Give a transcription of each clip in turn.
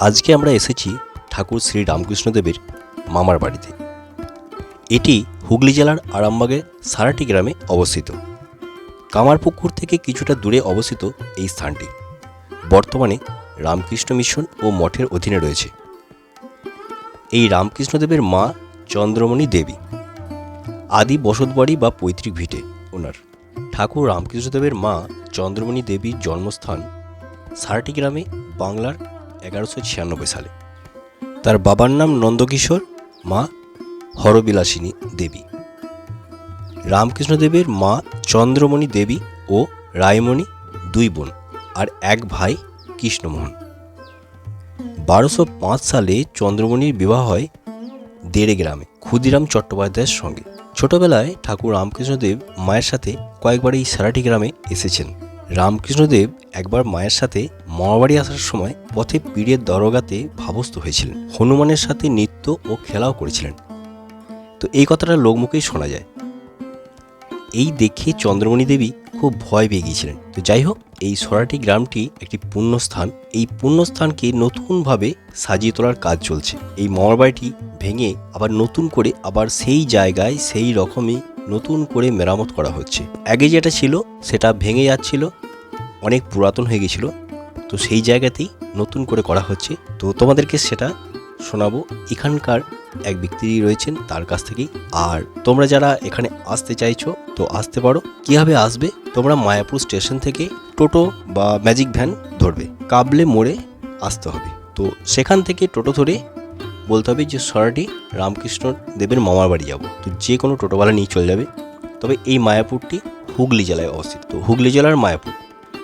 আজকে আমরা এসেছি ঠাকুর শ্রী রামকৃষ্ণদেবের মামার বাড়িতে। এটি হুগলি জেলার আরামবাগের সারাটি গ্রামে অবস্থিত। কামারপুকুর থেকে কিছুটা দূরে অবস্থিত এই স্থানটি বর্তমানে রামকৃষ্ণ মিশন ও মঠের অধীনে রয়েছে। এই রামকৃষ্ণদেবের মা চন্দ্রমণি দেবী, আদি বসতবাড়ি বা পৈতৃক ভিটে ওনার। ঠাকুর রামকৃষ্ণদেবের মা চন্দ্রমণি দেবীর জন্মস্থান সারাটি গ্রামে বাংলার 1196 সালে। তার বাবার নাম নন্দকিশোর, মা হরবিলাসিনী দেবী। রামকৃষ্ণদেবের মা চন্দ্রমণি দেবী ও রায়মণি দুই বোন আর এক ভাই কৃষ্ণমোহন। 1205 সালে চন্দ্রমণির বিবাহ হয় দেড়ে গ্রামে ক্ষুদিরাম চট্টোপাধ্যায়ের সঙ্গে। ছোটবেলায় ঠাকুর রামকৃষ্ণদেব মায়ের সাথে কয়েকবার এই সারাটি গ্রামে এসেছেন। রামকৃষ্ণদেব একবার মায়ের সাথে মামাবাড়ি আসার সময় পথে পীরের দরগাতে ভাবস্থ হয়েছিলেন। হনুমানের সাথে নৃত্য ও খেলাও করেছিলেন। তো এই কথাটা লোকমুখেই শোনা যায়। এই দেখে চন্দ্রমণি দেবী খুব ভয় পেয়ে গিয়েছিলেন। তো যাই হোক, এই সরাটি গ্রামটি একটি পুণ্যস্থান। এই পুণ্যস্থানকে নতুনভাবে সাজিয়ে তোলার কাজ চলছে। এই মামাবাড়িটি ভেঙে আবার নতুন করে আবার সেই জায়গায় সেই রকমই নতুন করে মেরামত করা হচ্ছে। আগে যেটা ছিল সেটা ভেঙে যাচ্ছিল, অনেক পুরাতন হয়ে গেছিল। তো সেই জায়গাতেই নতুন করে করা হচ্ছে। তো তোমাদেরকে সেটা শোনাবো এখানকার এক ব্যক্তি রয়েছেন তার কাছ থেকেই। আর তোমরা যারা এখানে আসতে চাইছো তো আসতে পারো। কীভাবে আসবে? তোমরা মায়াপুর স্টেশন থেকে টোটো বা ম্যাজিক ভ্যান ধরবে, কাবলে মোড়ে আসতে হবে। তো সেখান থেকে টোটো ধরে বলতে হবে যে সরাটি রামকৃষ্ণ দেবের মামার বাড়ি যাব। তো যে কোনো টোটোওয়ালা নিয়ে চলে যাবে। তবে এই মায়াপুরটি হুগলি জেলায় অবস্থিত। তো হুগলি জেলার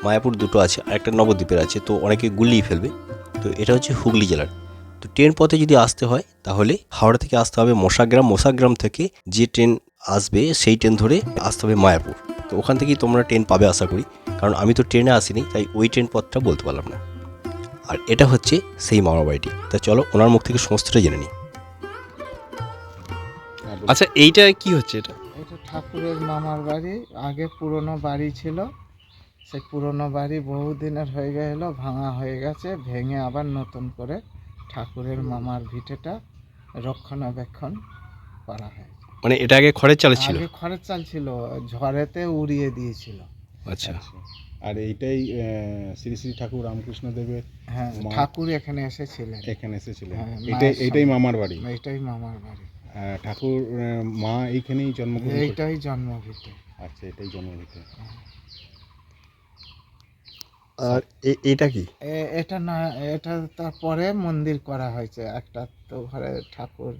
মায়াপুর দুটো আছে, আর একটা নবদ্বীপের আছে, তো অনেকে গুলিয়ে ফেলবে। তো এটা হচ্ছে হুগলি জেলার। তো ট্রেন পথে যদি আসতে হয় তাহলে হাওড়া থেকে আসতে হবে মোসাগ্রাম থেকে যে ট্রেন আসবে সেই ট্রেন ধরে আসতে হবে মায়াপুর। তো ওখান থেকেই তোমরা ট্রেন পাবে আশা করি, কারণ আমি তো ট্রেনে আসিনি, তাই ওই ট্রেন পথটা বলতে পারলাম না। আর এটা হচ্ছে সেই মামার বাড়িটি। তা চলো ওনার মুখ থেকে সমস্তটা জেনে নিই। আচ্ছা, এইটা কি হচ্ছে? এটা এটা ঠাকুরের মামার বাড়ি। আগে পুরনো বাড়ি ছিল, সেই পুরনো বাড়ি বহুদিনের হয়ে গেল, ভাঙা হয়ে গেছে। ভেঙে আবার নতুন করে ঠাকুরের মামার ভিটেটা রক্ষণাবেক্ষণ করা হয়। মানে এটা আগে খড়ের চালের ছিল? আগে খড়ের চাল ছিল, ঝড়েতে উড়িয়ে দিয়েছিল। আচ্ছা। আর এইটাই শ্রী শ্রী ঠাকুর রামকৃষ্ণ দেবের হ্যাঁ, ঠাকুর এখানে এসেছিলেন, এখানে এসেছিলেন। হ্যাঁ, এইটাই মামার বাড়ি। এইটাই মামার বাড়ি। ঠাকুর মা এইখানেই জন্মগ্রহণ করেছেন। এইটাই জন্মভিটে। আচ্ছা, এটাই জন্মভিটে। আর এইটা কি? এটা না, এটা তারপরে মন্দির করা হয়েছে। একটা তো ঘরে ঠাকুর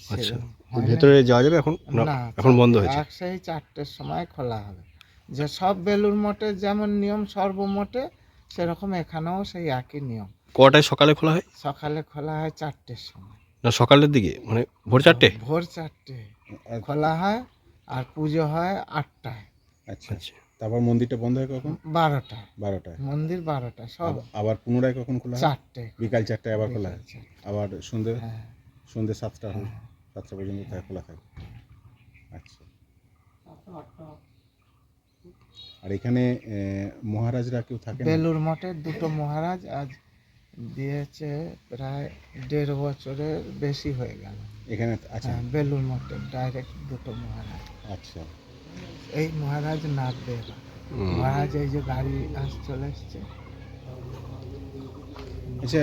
ছিল। আচ্ছা, হয়নি? ভেতরে যাওয়া যাবে এখন? না, এখন বন্ধ হয়েছে। সেই 4টের সময় খোলা হবে। যে সব বেলুড় মঠে যেমন নিয়ম সর্বমঠে, সেরকম এখানেও সেই একই নিয়ম। কটায় সকালে খোলা হয়? সকালে খোলা হয় 4টের সময়। না, সকালের দিকে মানে ভোর 4টে? ভোর 4টে খোলা হয়, আর পুজো হয় 8টায়। আচ্ছা, আচ্ছা। তারপর মন্দিরটা বন্ধ হয় কখন? 12টায়। 12টায়। মন্দির 12টায়, সব আবার পুনরায় কখন খোলা হয়? 4টে। বিকাল 4টায় আবার খোলা হয়। বিকাল 4টে। আবার সন্ধ্যে হ্যাঁ, 7টা হয়। 7টা পর্যন্ত তাই খোলা থাকে। আচ্ছা। আর এখানে মহারাজরা কেউ থাকেন? বেলুড় মঠে দুটো মহারাজ আজ দিয়েছে, প্রায় 1.5 বছরের বেশি হয়ে গেল। এখানে আচ্ছা। হ্যাঁ, বেলুড় মঠে ডাইরেক্ট দুটো মহারাজ। আচ্ছা। এই মহারাজ নাগদেব মহারাজ, এই যে গাড়ি চলে এসছে। আচ্ছা,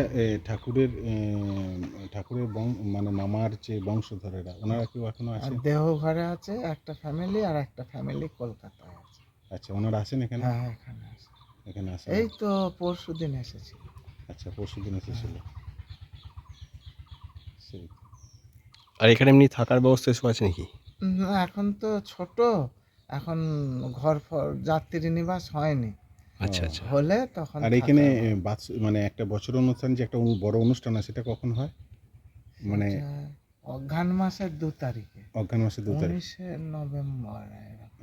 ঠাকুরের মানে মামার যে বংশধরেরা ওনারা কেউ এখনো আর আছেন? দেওঘরে আছে একটা ফ্যামিলি, আর একটা ফ্যামিলি কলকাতায় আছে। আচ্ছা, ওনারা আছেন এখানে? হ্যাঁ, এখানে আছে। এখানে আসেন? এই তো পরশুদিন এসেছি। আচ্ছা, পরশুদিন এসেছিল। সেই। আর এখানে এমনি থাকার ব্যবস্থা এসব আছে নাকি? এখন তো ছোট, এখন ঘর ফর যাত্রী নিবাস হয়নি। আচ্ছা আচ্ছা। হলে তখন আর এখানে থাকা মানে একটা বছর অনুষ্ঠান, যে একটা বড় অনুষ্ঠান হয়, সেটা কখন হয়? মানে সেটা অঘ্রাণ মাসের 2 তারিখে, অঘ্রাণ মাসের 2 তারিখ। 19শে নভেম্বর।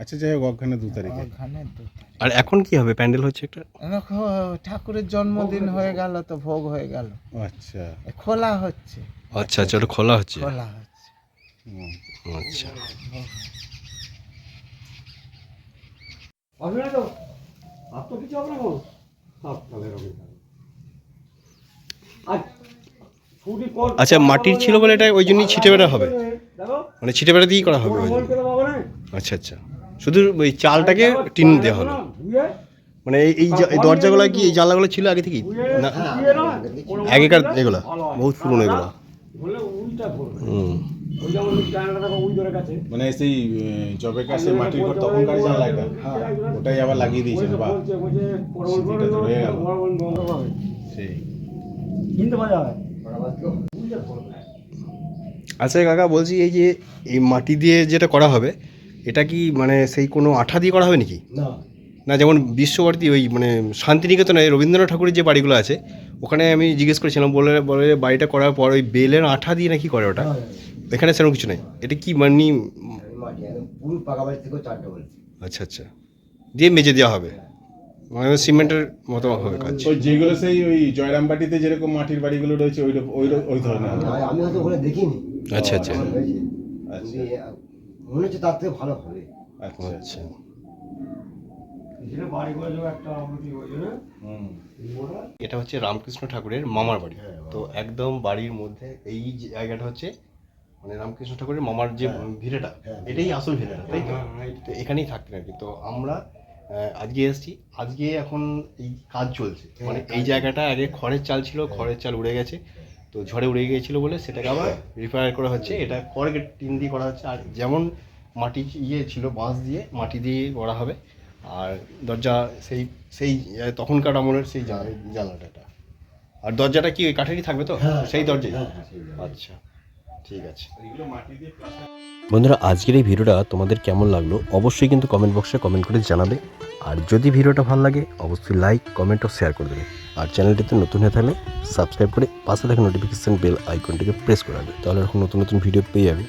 আচ্ছা, যাই হোক, অঘ্রাণের 2 তারিখে। অঘ্রাণের 2 তারিখ। আর এখন কি হবে? প্যান্ডেল হচ্ছে একটা? দেখো, ঠাকুরের জন্মদিন হয়ে গেল, তো ভোগ হয়ে গেল, আচ্ছা। খোলা হচ্ছে। আচ্ছা আচ্ছা, ওটা খোলা হচ্ছে। খোলা হচ্ছে। হুম। আচ্ছা। আচ্ছা, মাটির ছিল বলে এটা ওই জন্যই ছিটে বেড়া হবে, মানে ছিটে বেড়া দিয়েই করা হবে ওই জন্য। আচ্ছা আচ্ছা, শুধু ওই চালটাকে টিন দেওয়া হলো, মানে এই দরজাগুলো কি এই জানলাগুলো ছিল আগে থেকেই না আগেকার এগুলা বহুত পুরনো এগুলা? হুম, মানে সেই জবে কাছে মাটির ঘর তখনকার জানলা এটা, ওটাই আবার লাগিয়ে দিয়েছেন বা স্মৃতিটা তো রয়ে গেল সেই। আচ্ছা কাকা, বলছি এই যে এই মাটি দিয়ে যেটা করা হবে, এটা কি মানে সেই কোনো আঠা দিয়ে করা হবে নাকি? না, যেমন বিশ্বভারতী ওই মানে শান্তিনিকেতনে রবীন্দ্রনাথ ঠাকুরের যে বাড়িগুলো আছে, ওখানে আমি জিজ্ঞেস করেছিলাম, বলে বলে বাড়িটা করার পর ওই বেলের আঠা দিয়ে নাকি করে ওটা, এখানে সেরকম কিছু নেই। এটা কি মানে আচ্ছা আচ্ছা, দিয়ে মেজে দেওয়া হবে, মানে সিমেন্টের মতো হবে কাজ। ওই যেগুলো সেই ওই জয়রামবাটিতে যেরকম মাটির বাড়িগুলো রয়েছে ওই ওই ধরনের হবে। আমি হয়তো ওখানে দেখিনি। আচ্ছা আচ্ছা আচ্ছা মনে হচ্ছে তার থেকে ভালো হবে। আচ্ছা আচ্ছা। এটা হচ্ছে রামকৃষ্ণ ঠাকুরের মামার বাড়ি। তো একদম বাড়ির মধ্যে এই জায়গাটা হচ্ছে মানে রামকৃষ্ণ ঠাকুরের মামার যে ভিড়েটা, এটাই আসল ভিড়েটা, তাই তো? তো এখানেই থাকতেন আর কি। তো আমরা আজকে এসেছি, আজকে এখন এই কাজ চলছে, মানে এই জায়গাটা আগে খড়ের চাল ছিল, খড়ের চাল উড়ে গেছে, তো ঝড়ে উড়ে গিয়েছিল বলে সেটাকে আবার রিপেয়ার করা হচ্ছে। এটা কর্গেট টিন দিয়ে করা হচ্ছে, আর যেমন মাটি ছিল বাঁশ দিয়ে মাটি দিয়ে করা হবে। আর দরজা সেই সেই তখনকার আমলের সেই জানলাটা এটা। আর দরজাটা কি ওই কাঠেরই থাকবে তো, সেই দরজাই? আচ্ছা ঠিক আছে। বন্ধুরা, আজকের এই ভিডিওটা তোমাদের কেমন লাগলো অবশ্যই কিন্তু কমেন্ট বক্সে কমেন্ট করে জানাবে। আর যদি ভিডিওটা ভালো লাগে অবশ্যই লাইক, কমেন্ট ও শেয়ার করে দেবে। আর চ্যানেলটিতে নতুন হয়ে থাকলে সাবস্ক্রাইব করে পাশে থাকা নোটিফিকেশান বেল আইকনটিকে প্রেস করে রাখবে, তাহলে এরকম নতুন নতুন ভিডিও পেয়ে যাবে।